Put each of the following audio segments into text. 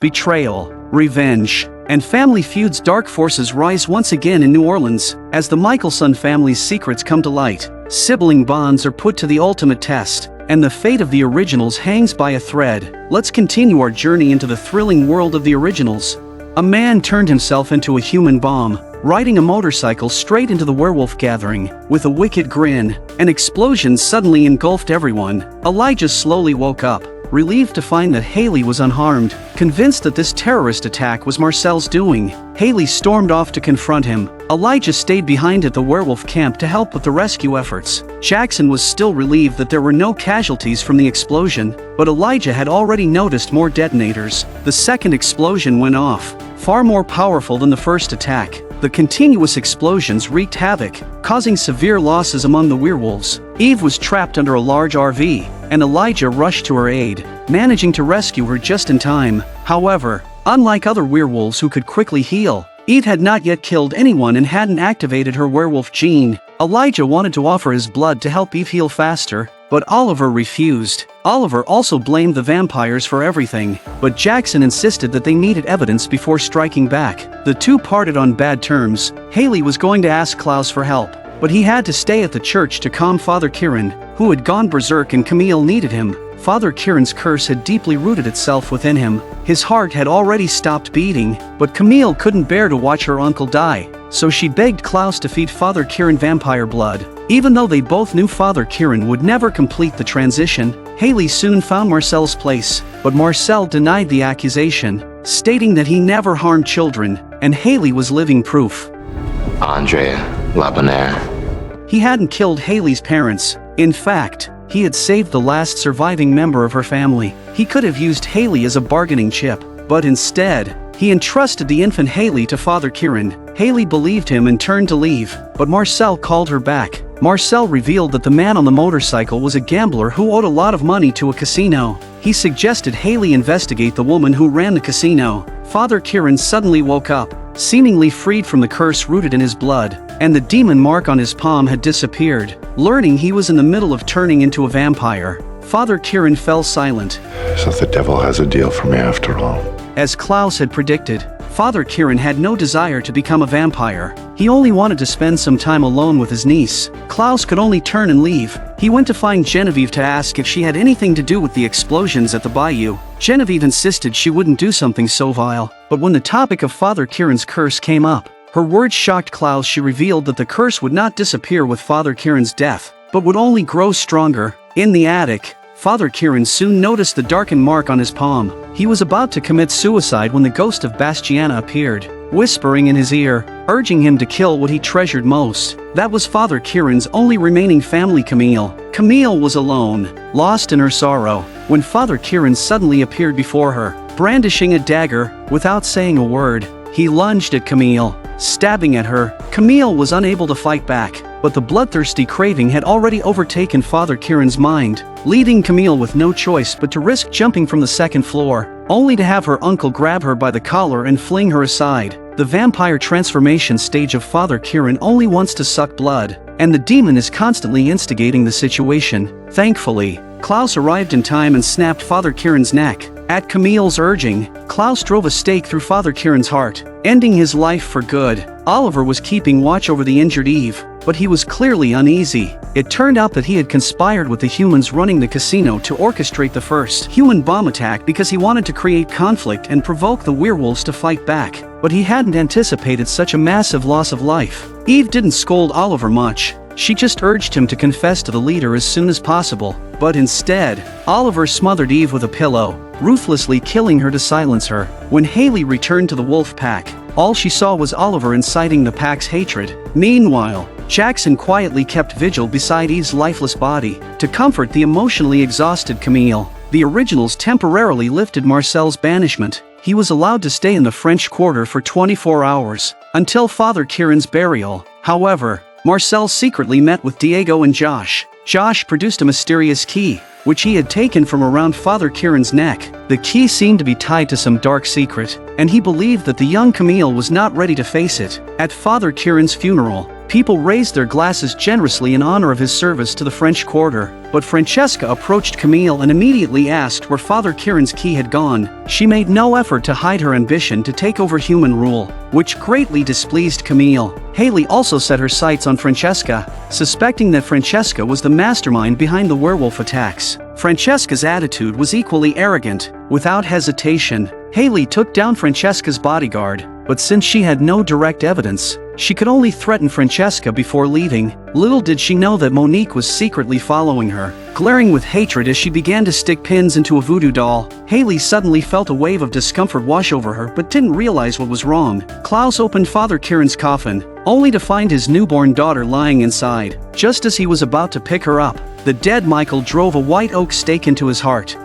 betrayal, revenge, and family feuds. Dark forces rise once again in New Orleans as the Michelson family's secrets come to light. Sibling bonds are put to the ultimate test, and the fate of the originals hangs by a thread. Let's continue our journey into the thrilling world of the originals. A man turned himself into a human bomb, riding a motorcycle straight into the werewolf gathering. With a wicked grin, an explosion suddenly engulfed everyone. Elijah slowly woke up, relieved to find that Haley was unharmed. Convinced that this terrorist attack was Marcel's doing, Haley stormed off to confront him. Elijah stayed behind at the werewolf camp to help with the rescue efforts. Jackson was still relieved that there were no casualties from the explosion, but Elijah had already noticed more detonators. The second explosion went off, far more powerful than the first attack. The continuous explosions wreaked havoc, causing severe losses among the werewolves. Eve was trapped under a large RV, and Elijah rushed to her aid, managing to rescue her just in time. However, unlike other werewolves who could quickly heal, Eve had not yet killed anyone and hadn't activated her werewolf gene. Elijah wanted to offer his blood to help Eve heal faster, but Oliver refused. Oliver also blamed the vampires for everything, but Jackson insisted that they needed evidence before striking back. The two parted on bad terms. Haley was going to ask Klaus for help, but he had to stay at the church to calm Father Kieran, who had gone berserk, and Camille needed him. Father Kieran's curse had deeply rooted itself within him. His heart had already stopped beating, but Camille couldn't bear to watch her uncle die, so she begged Klaus to feed Father Kieran vampire blood. Even though they both knew Father Kieran would never complete the transition, Haley soon found Marcel's place, but Marcel denied the accusation, stating that he never harmed children, and Haley was living proof. Andrea Labonaire. He hadn't killed Haley's parents. In fact, he had saved the last surviving member of her family. He could have used Haley as a bargaining chip, but instead, he entrusted the infant Haley to Father Kieran. Haley believed him and turned to leave, but Marcel called her back. Marcel revealed that the man on the motorcycle was a gambler who owed a lot of money to a casino. He suggested Haley investigate the woman who ran the casino. Father Kieran suddenly woke up, seemingly freed from the curse rooted in his blood, and the demon mark on his palm had disappeared. Learning he was in the middle of turning into a vampire, Father Kieran fell silent. So the devil has a deal for me after all. As Klaus had predicted, Father Kieran had no desire to become a vampire. He only wanted to spend some time alone with his niece. Klaus could only turn and leave. He went to find Genevieve to ask if she had anything to do with the explosions at the bayou. Genevieve insisted she wouldn't do something so vile, but when the topic of Father Kieran's curse came up, her words shocked Klaus. She revealed that the curse would not disappear with Father Kieran's death, but would only grow stronger. In the attic, Father Kieran soon noticed the darkened mark on his palm. He was about to commit suicide when the ghost of Bastiana appeared, whispering in his ear, urging him to kill what he treasured most. That was Father Kieran's only remaining family, Camille. Camille was alone, lost in her sorrow, when Father Kieran suddenly appeared before her, brandishing a dagger. Without saying a word, he lunged at Camille, stabbing at her. Camille was unable to fight back, but the bloodthirsty craving had already overtaken Father Kieran's mind, leaving Camille with no choice but to risk jumping from the second floor, only to have her uncle grab her by the collar and fling her aside. The vampire transformation stage of Father Kieran only wants to suck blood, and the demon is constantly instigating the situation. Thankfully, Klaus arrived in time and snapped Father Kieran's neck. At Camille's urging, Klaus drove a stake through Father Kieran's heart, ending his life for good. Oliver was keeping watch over the injured Eve, but he was clearly uneasy. It turned out that he had conspired with the humans running the casino to orchestrate the first human bomb attack because he wanted to create conflict and provoke the werewolves to fight back, but he hadn't anticipated such a massive loss of life. Eve didn't scold Oliver much. She just urged him to confess to the leader as soon as possible, but instead, Oliver smothered Eve with a pillow, ruthlessly killing her to silence her. When Haley returned to the wolf pack, all she saw was Oliver inciting the pack's hatred. Meanwhile, Jackson quietly kept vigil beside Eve's lifeless body to comfort the emotionally exhausted Camille. The originals temporarily lifted Marcel's banishment. He was allowed to stay in the French Quarter for 24 hours, until Father Kieran's burial. However, Marcel secretly met with Diego and Josh. Josh produced a mysterious key, which he had taken from around Father Kieran's neck. The key seemed to be tied to some dark secret, and he believed that the young Camille was not ready to face it. At Father Kieran's funeral, People raised their glasses generously in honor of his service to the French quarter, but Francesca approached Camille and immediately asked where Father Kieran's key had gone. She made no effort to hide her ambition to take over human rule, which greatly displeased Camille. Haley also set her sights on Francesca, suspecting that Francesca was the mastermind behind the werewolf attacks. Francesca's attitude was equally arrogant. Without hesitation, Haley took down Francesca's bodyguard, but since she had no direct evidence, she could only threaten Francesca before leaving. Little did she know that Monique was secretly following her. Glaring with hatred as she began to stick pins into a voodoo doll, Haley suddenly felt a wave of discomfort wash over her but didn't realize what was wrong. Klaus opened Father Kieran's coffin, only to find his newborn daughter lying inside. Just as he was about to pick her up, the dead Michael drove a white oak stake into his heart.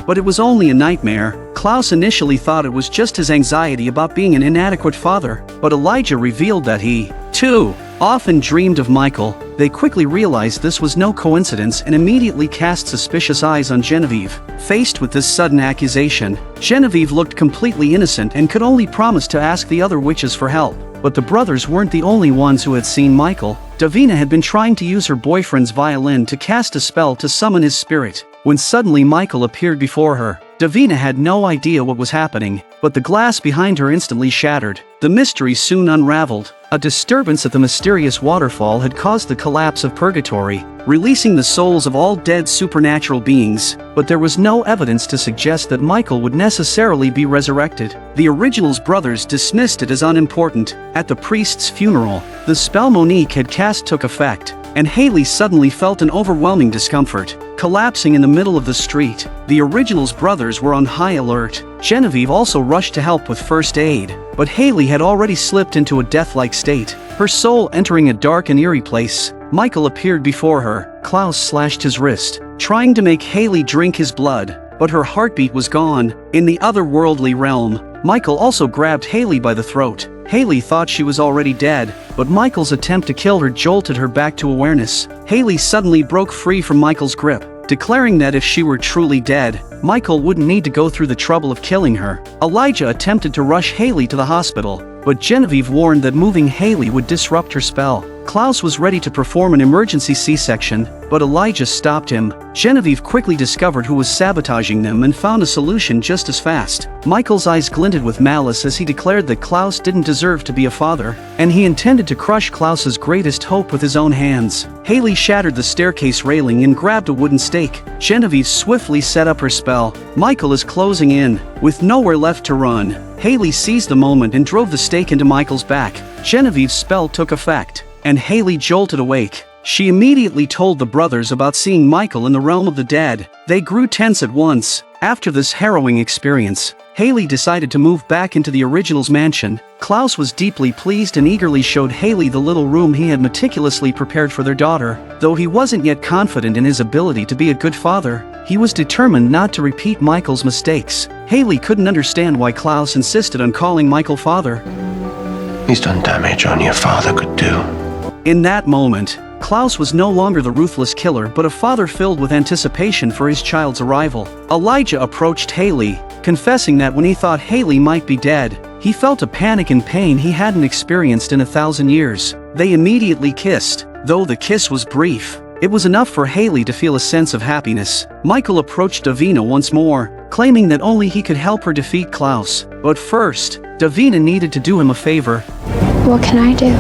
But it was only a nightmare. Klaus initially thought it was just his anxiety about being an inadequate father, but Elijah revealed that he, too, often dreamed of Michael. They quickly realized this was no coincidence and immediately cast suspicious eyes on Genevieve. Faced with this sudden accusation, Genevieve looked completely innocent and could only promise to ask the other witches for help. But the brothers weren't the only ones who had seen Michael. Davina had been trying to use her boyfriend's violin to cast a spell to summon his spirit, when suddenly Michael appeared before her. Davina had no idea what was happening, but the glass behind her instantly shattered. The mystery soon unraveled. A disturbance at the mysterious waterfall had caused the collapse of purgatory, releasing the souls of all dead supernatural beings, but there was no evidence to suggest that Michael would necessarily be resurrected. The Originals brothers dismissed it as unimportant. At the priest's funeral, the spell Monique had cast took effect, and Haley suddenly felt an overwhelming discomfort. Collapsing in the middle of the street, the Originals brothers were on high alert. Genevieve also rushed to help with first aid, but Haley had already slipped into a death-like state, her soul entering a dark and eerie place. Michael appeared before her. Klaus slashed his wrist, trying to make Haley drink his blood, but her heartbeat was gone. In the otherworldly realm, Michael also grabbed Haley by the throat. Haley thought she was already dead, but Michael's attempt to kill her jolted her back to awareness. Haley suddenly broke free from Michael's grip, declaring that if she were truly dead, Michael wouldn't need to go through the trouble of killing her. Elijah attempted to rush Haley to the hospital, but Genevieve warned that moving Haley would disrupt her spell. Klaus was ready to perform an emergency C-section, but Elijah stopped him. Genevieve quickly discovered who was sabotaging them and found a solution just as fast. Michael's eyes glinted with malice as he declared that Klaus didn't deserve to be a father, and he intended to crush Klaus's greatest hope with his own hands. Haley shattered the staircase railing and grabbed a wooden stake. Genevieve swiftly set up her spell. Michael is closing in. With nowhere left to run, Haley seized the moment and drove the stake into Michael's back. Genevieve's spell took effect, and Haley jolted awake. She immediately told the brothers about seeing Michael in the realm of the dead. They grew tense at once. After this harrowing experience, Haley decided to move back into the Originals mansion. Klaus was deeply pleased and eagerly showed Haley the little room he had meticulously prepared for their daughter. Though he wasn't yet confident in his ability to be a good father, he was determined not to repeat Michael's mistakes. Haley couldn't understand why Klaus insisted on calling Michael father. He's done damage only a father could do. In that moment, Klaus was no longer the ruthless killer but a father filled with anticipation for his child's arrival. Elijah approached Haley, confessing that when he thought Haley might be dead, he felt a panic and pain he hadn't experienced in 1,000 years. They immediately kissed. Though the kiss was brief, it was enough for Haley to feel a sense of happiness. Michael approached Davina once more, claiming that only he could help her defeat Klaus. But first, Davina needed to do him a favor. What can I do?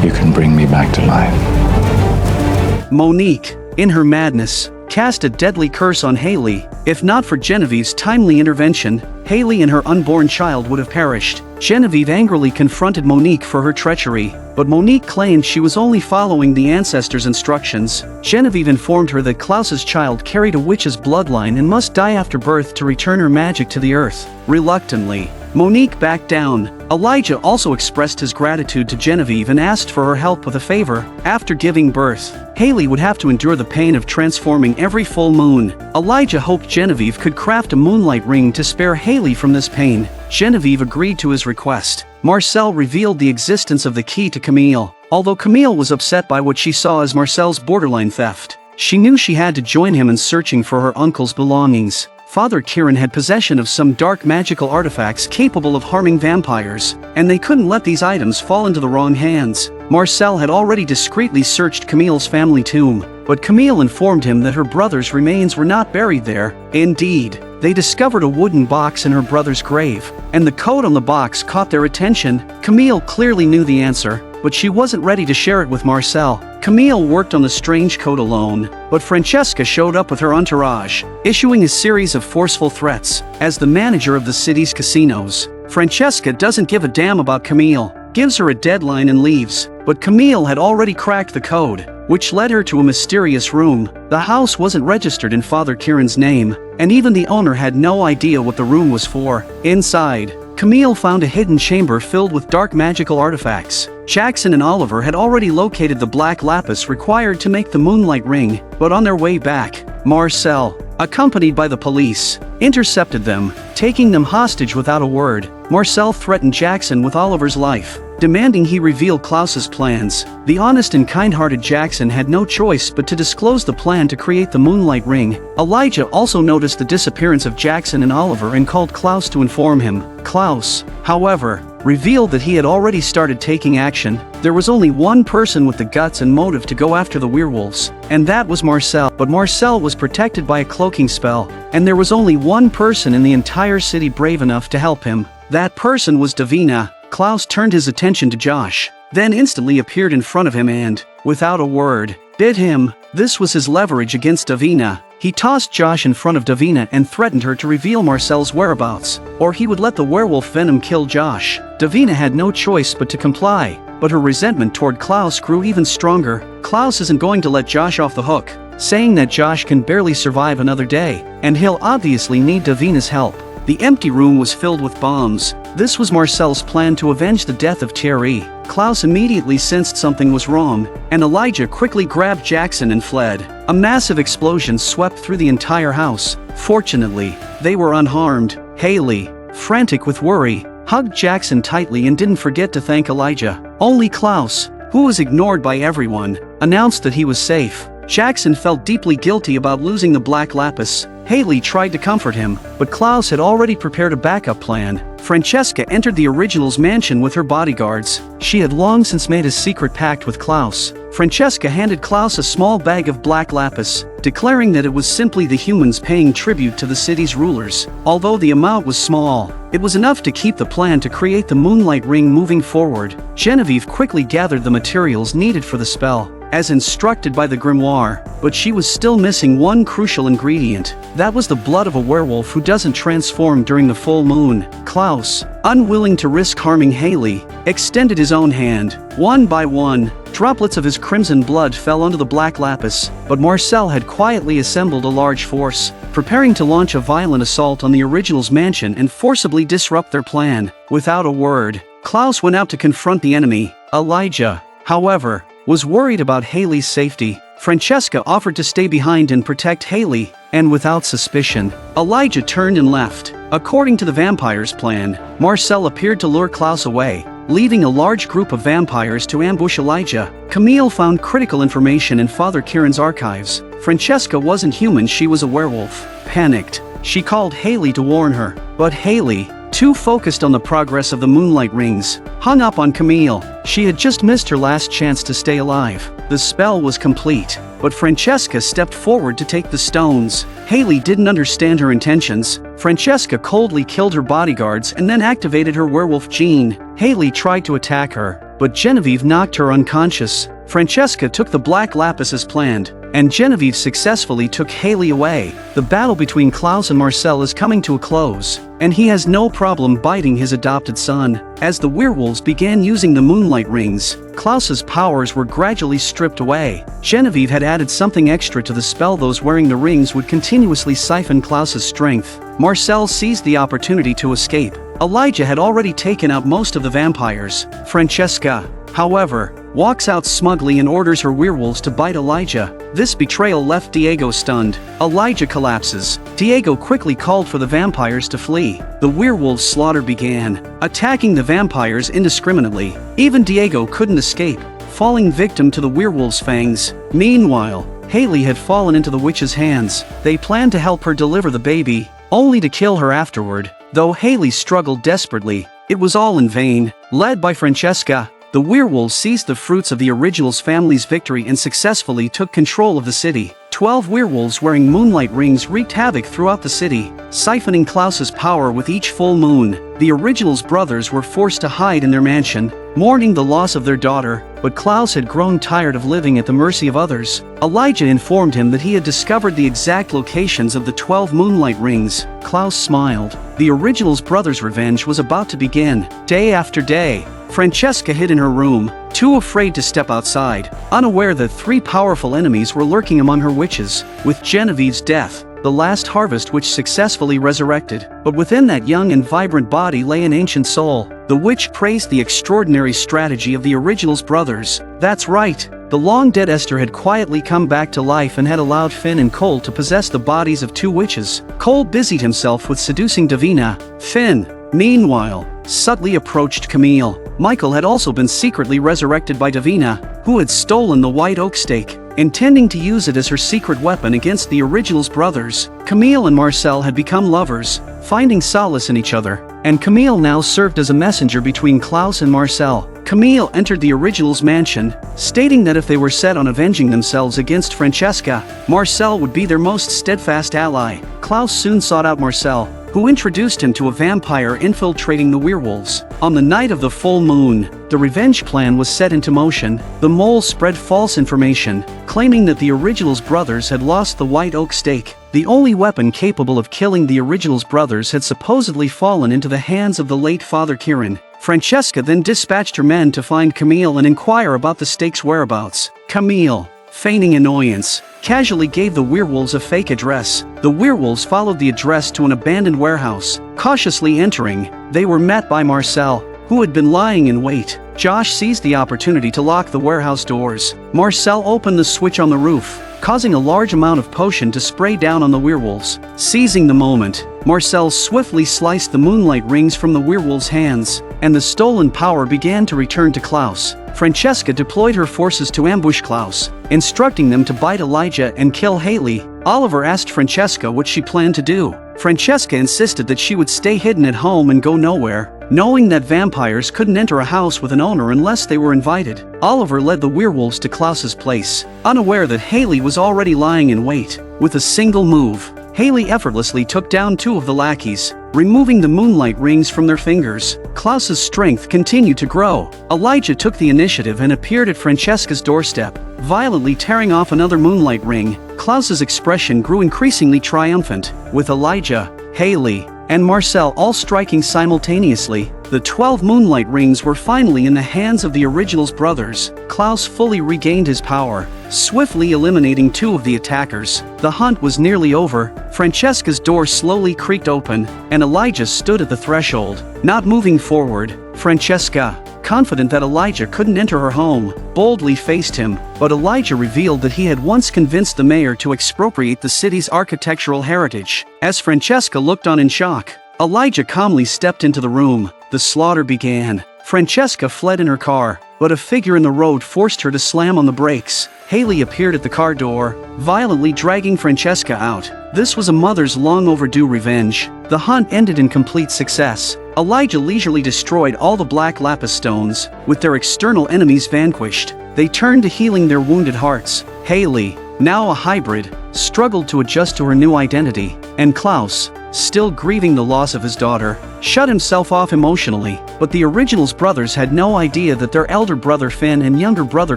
You can bring me back to life. Monique, in her madness, cast a deadly curse on Haley. If not for Genevieve's timely intervention, Haley and her unborn child would have perished. Genevieve angrily confronted Monique for her treachery, but Monique claimed she was only following the ancestors' instructions. Genevieve informed her that Klaus's child carried a witch's bloodline and must die after birth to return her magic to the earth. Reluctantly, Monique backed down. Elijah also expressed his gratitude to Genevieve and asked for her help with a favor. After giving birth, Haley would have to endure the pain of transforming every full moon. Elijah hoped Genevieve could craft a moonlight ring to spare Haley from this pain. Genevieve agreed to his request. Marcel revealed the existence of the key to Camille. Although Camille was upset by what she saw as Marcel's borderline theft, she knew she had to join him in searching for her uncle's belongings. Father Kieran had possession of some dark magical artifacts capable of harming vampires, and they couldn't let these items fall into the wrong hands. Marcel had already discreetly searched Camille's family tomb, but Camille informed him that her brother's remains were not buried there. Indeed, they discovered a wooden box in her brother's grave, and the code on the box caught their attention. Camille clearly knew the answer, but she wasn't ready to share it with Marcel. Camille worked on the strange code alone, but Francesca showed up with her entourage, issuing a series of forceful threats. As the manager of the city's casinos, Francesca doesn't give a damn about Camille, gives her a deadline and leaves. But Camille had already cracked the code, which led her to a mysterious room. The house wasn't registered in Father Kieran's name, and even the owner had no idea what the room was for. Inside, Camille found a hidden chamber filled with dark magical artifacts. Jackson and Oliver had already located the black lapis required to make the moonlight ring, but on their way back, Marcel, accompanied by the police, intercepted them, taking them hostage without a word. Marcel threatened Jackson with Oliver's life, demanding he reveal Klaus's plans. The honest and kind-hearted Jackson had no choice but to disclose the plan to create the moonlight ring. Elijah also noticed the disappearance of Jackson and Oliver and called Klaus to inform him. Klaus, however, revealed that he had already started taking action. There was only one person with the guts and motive to go after the werewolves, and that was Marcel. But Marcel was protected by a cloaking spell, and there was only one person in the entire city brave enough to help him. That person was Davina. Klaus turned his attention to Josh, then instantly appeared in front of him and, without a word, bit him. This was his leverage against Davina. He tossed Josh in front of Davina and threatened her to reveal Marcel's whereabouts, or he would let the werewolf venom kill Josh. Davina had no choice but to comply, but her resentment toward Klaus grew even stronger. Klaus isn't going to let Josh off the hook, saying that Josh can barely survive another day, and he'll obviously need Davina's help. The empty room was filled with bombs. This was Marcel's plan to avenge the death of Thierry. Klaus immediately sensed something was wrong, and Elijah quickly grabbed Jackson and fled. A massive explosion swept through the entire house. Fortunately, they were unharmed. Haley, frantic with worry, hugged Jackson tightly and didn't forget to thank Elijah. Only Klaus, who was ignored by everyone, announced that he was safe. Jackson felt deeply guilty about losing the black lapis. Haley tried to comfort him, but Klaus had already prepared a backup plan. Francesca entered the Original's mansion with her bodyguards. She had long since made a secret pact with Klaus. Francesca handed Klaus a small bag of black lapis, declaring that it was simply the humans paying tribute to the city's rulers. Although the amount was small, it was enough to keep the plan to create the moonlight ring moving forward. Genevieve quickly gathered the materials needed for the spell, as instructed by the grimoire, but she was still missing one crucial ingredient. That was the blood of a werewolf who doesn't transform during the full moon. Klaus, unwilling to risk harming Haley, extended his own hand. One by one, droplets of his crimson blood fell onto the black lapis, but Marcel had quietly assembled a large force, preparing to launch a violent assault on the Original's mansion and forcibly disrupt their plan. Without a word, Klaus went out to confront the enemy. Elijah, however, was worried about Haley's safety. Francesca offered to stay behind and protect Haley, and without suspicion, Elijah turned and left. According to the vampire's plan, Marcel appeared to lure Klaus away, leaving a large group of vampires to ambush Elijah. Camille found critical information in Father Kieran's archives. Francesca wasn't human, she was a werewolf. Panicked, she called Haley to warn her, but Haley, too focused on the progress of the moonlight rings, hung up on Camille. She had just missed her last chance to stay alive. The spell was complete, but Francesca stepped forward to take the stones. Haley didn't understand her intentions. Francesca coldly killed her bodyguards and then activated her werewolf gene. Haley tried to attack her, but Genevieve knocked her unconscious. Francesca took the black lapis as planned, and Genevieve successfully took Haley away. The battle between Klaus and Marcel is coming to a close, and he has no problem biting his adopted son. As the werewolves began using the moonlight rings, Klaus's powers were gradually stripped away. Genevieve had added something extra to the spell. Those wearing the rings would continuously siphon Klaus's strength. Marcel seized the opportunity to escape. Elijah had already taken out most of the vampires. Francesca, however, walks out smugly and orders her werewolves to bite Elijah. This betrayal left Diego stunned. Elijah collapses. Diego quickly called for the vampires to flee. The werewolves' slaughter began, attacking the vampires indiscriminately. Even Diego couldn't escape, falling victim to the werewolves' fangs. Meanwhile, Haley had fallen into the witch's hands. They planned to help her deliver the baby, only to kill her afterward. Though Haley struggled desperately, it was all in vain. Led by Francesca, the werewolves seized the fruits of the original's family's victory and successfully took control of the city. 12 werewolves wearing moonlight rings wreaked havoc throughout the city, siphoning Klaus's power with each full moon. The original's brothers were forced to hide in their mansion, mourning the loss of their daughter, but Klaus had grown tired of living at the mercy of others. Elijah informed him that he had discovered the exact locations of the 12 moonlight rings. Klaus smiled. The original's brothers' revenge was about to begin. Day after day, Francesca hid in her room, too afraid to step outside, unaware that 3 powerful enemies were lurking among her witches. With Genevieve's death, the last harvest which successfully resurrected, but within that young and vibrant body lay an ancient soul. The witch praised the extraordinary strategy of the original's brothers. That's right, the long-dead Esther had quietly come back to life and had allowed Finn and Cole to possess the bodies of 2 witches. Cole busied himself with seducing Davina. Finn, meanwhile, subtly approached Camille. Michael had also been secretly resurrected by Davina, who had stolen the white oak stake, intending to use it as her secret weapon against the original's brothers. Camille and Marcel had become lovers, finding solace in each other, and Camille now served as a messenger between Klaus and Marcel. Camille entered the original's mansion, stating that if they were set on avenging themselves against Francesca, Marcel would be their most steadfast ally. Klaus soon sought out Marcel, who introduced him to a vampire infiltrating the werewolves. On the night of the full moon, the revenge plan was set into motion. The mole spread false information, claiming that the original's brothers had lost the white oak stake. The only weapon capable of killing the original's brothers had supposedly fallen into the hands of the late Father Kieran. Francesca then dispatched her men to find Camille and inquire about the stake's whereabouts. Camille, feigning annoyance, casually gave the werewolves a fake address. The werewolves followed the address to an abandoned warehouse. Cautiously entering, they were met by Marcel, who had been lying in wait. Josh seized the opportunity to lock the warehouse doors. Marcel opened the switch on the roof, causing a large amount of potion to spray down on the werewolves. Seizing the moment, Marcel swiftly sliced the moonlight rings from the werewolves' hands, and the stolen power began to return to Klaus. Francesca deployed her forces to ambush Klaus, instructing them to bite Elijah and kill Haley. Oliver asked Francesca what she planned to do. Francesca insisted that she would stay hidden at home and go nowhere, knowing that vampires couldn't enter a house with an owner unless they were invited. Oliver led the werewolves to Klaus's place, unaware that Haley was already lying in wait. With a single move, Haley effortlessly took down 2 of the lackeys, removing the moonlight rings from their fingers. Klaus's strength continued to grow. Elijah took the initiative and appeared at Francesca's doorstep, violently tearing off another moonlight ring. Klaus's expression grew increasingly triumphant. With Elijah, Haley, and Marcel all striking simultaneously, the 12 moonlight rings were finally in the hands of the original's brothers. Klaus fully regained his power, swiftly eliminating 2 of the attackers. The hunt was nearly over. Francesca's door slowly creaked open, and Elijah stood at the threshold, not moving forward. Francesca, confident that Elijah couldn't enter her home, boldly faced him, but Elijah revealed that he had once convinced the mayor to expropriate the city's architectural heritage. As Francesca looked on in shock, Elijah calmly stepped into the room. The slaughter began. Francesca fled in her car, but a figure in the road forced her to slam on the brakes. Haley appeared at the car door, violently dragging Francesca out. This was a mother's long-overdue revenge. The hunt ended in complete success. Elijah leisurely destroyed all the black lapis stones. With their external enemies vanquished, they turned to healing their wounded hearts. Haley, now a hybrid, struggled to adjust to her new identity, and Klaus, still grieving the loss of his daughter, shut himself off emotionally. But the original's brothers had no idea that their elder brother Finn and younger brother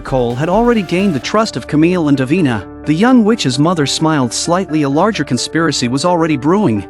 Cole had already gained the trust of Camille and Davina. The young witch's mother smiled slightly. A larger conspiracy was already brewing.